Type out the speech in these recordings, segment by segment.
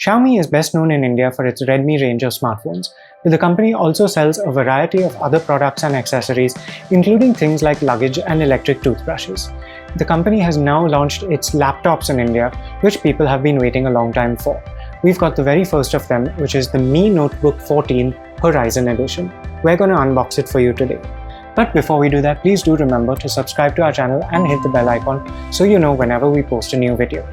Xiaomi is best known in India for its Redmi range of smartphones, but the company also sells a variety of other products and accessories, including things like luggage and electric toothbrushes. The company has now launched its laptops in India, which people have been waiting a long time for. We've got the very first of them, which is the Mi Notebook 14 Horizon Edition. We're going to unbox it for you today. But before we do that, please do remember to subscribe to our channel and hit the bell icon so you know whenever we post a new video.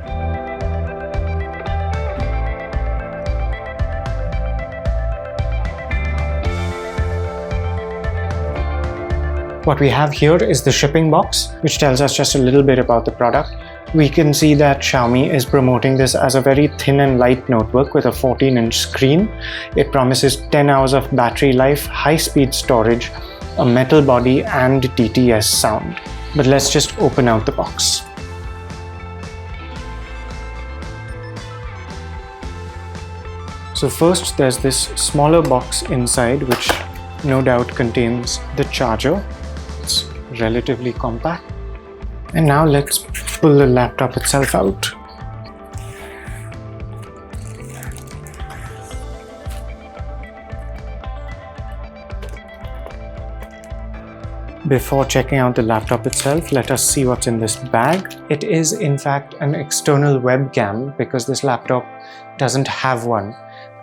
What we have here is the shipping box, which tells us just a little bit about the product. We can see that Xiaomi is promoting this as a very thin and light notebook with a 14-inch screen. It promises 10 hours of battery life, high-speed storage, a metal body and DTS sound. But let's just open out the box. So first there's this smaller box inside, which no doubt contains the charger. It's relatively compact. And now let's pull the laptop itself out. Before checking out the laptop itself, let us see what's in this bag. It is in fact an external webcam because this laptop doesn't have one.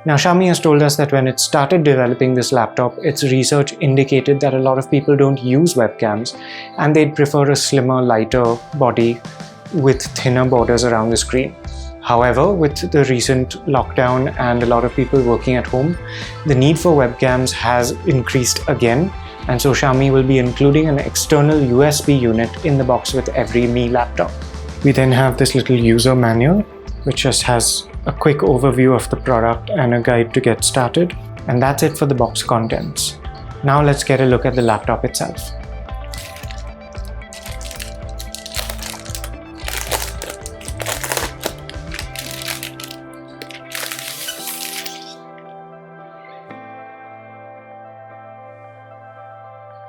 Now, Xiaomi has told us that when it started developing this laptop, its research indicated that a lot of people don't use webcams and they'd prefer a slimmer, lighter body with thinner borders around the screen. However, with the recent lockdown and a lot of people working at home, the need for webcams has increased again, and so Xiaomi will be including an external USB unit in the box with every Mi laptop. We then have this little user manual, which just has a quick overview of the product and a guide to get started. And that's it for the box contents. Now let's get a look at the laptop itself.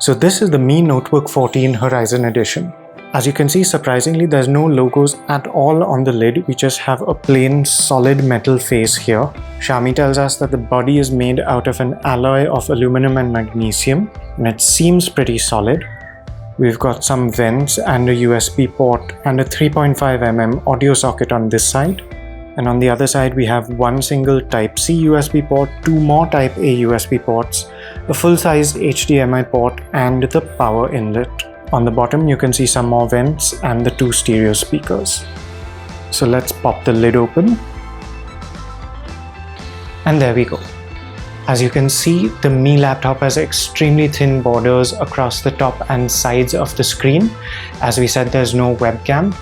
So this is the Mi Notebook 14 Horizon Edition. As you can see, surprisingly, there's no logos at all on the lid. We just have a plain solid metal face here. Xiaomi tells us that the body is made out of an alloy of aluminum and magnesium, and it seems pretty solid. We've got some vents and a USB port and a 3.5mm audio socket on this side. And on the other side, we have one single Type-C USB port, two more Type-A USB ports, a full-sized HDMI port, and the power inlet. On the bottom, you can see some more vents and the two stereo speakers. So let's pop the lid open. And there we go. As you can see, the Mi laptop has extremely thin borders across the top and sides of the screen. As we said, there's no webcam.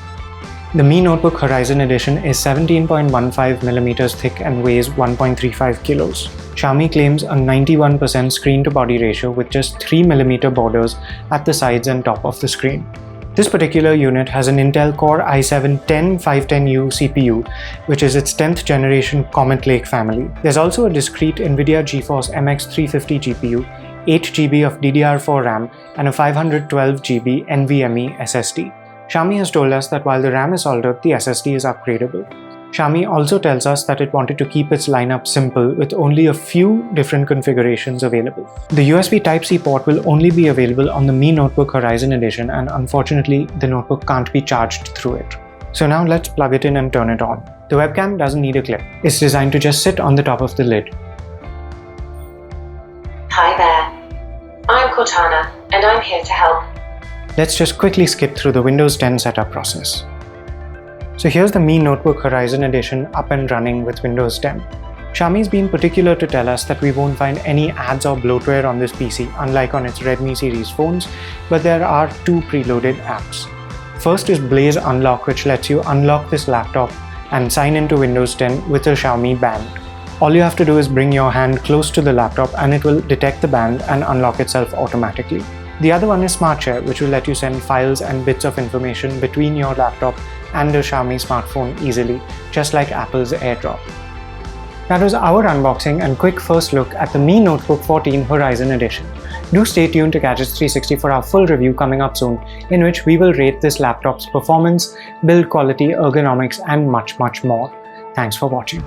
The Mi Notebook Horizon Edition is 17.15mm thick and weighs 1.35 kilos. Xiaomi claims a 91% screen-to-body ratio with just 3mm borders at the sides and top of the screen. This particular unit has an Intel Core i7-10510U CPU, which is its 10th generation Comet Lake family. There's also a discrete Nvidia GeForce MX350 GPU, 8GB of DDR4 RAM, and a 512GB NVMe SSD. Xiaomi has told us that while the RAM is soldered, the SSD is upgradable. Xiaomi also tells us that it wanted to keep its lineup simple with only a few different configurations available. The USB Type-C port will only be available on the Mi Notebook Horizon Edition, and unfortunately, the notebook can't be charged through it. So now let's plug it in and turn it on. The webcam doesn't need a clip. It's designed to just sit on the top of the lid. Hi there, I'm Cortana, and I'm here to help. Let's just quickly skip through the Windows 10 setup process. So here's the Mi Notebook Horizon Edition up and running with Windows 10. Xiaomi's been particular to tell us that we won't find any ads or bloatware on this PC, unlike on its Redmi series phones, but there are two preloaded apps. First is Blaze Unlock, which lets you unlock this laptop and sign into Windows 10 with a Xiaomi band. All you have to do is bring your hand close to the laptop and it will detect the band and unlock itself automatically. The other one is Smart Share, which will let you send files and bits of information between your laptop and a Xiaomi smartphone easily, just like Apple's AirDrop. That was our unboxing and quick first look at the Mi Notebook 14 Horizon Edition. Do stay tuned to Gadgets 360 for our full review coming up soon, in which we will rate this laptop's performance, build quality, ergonomics, and much more. Thanks for watching.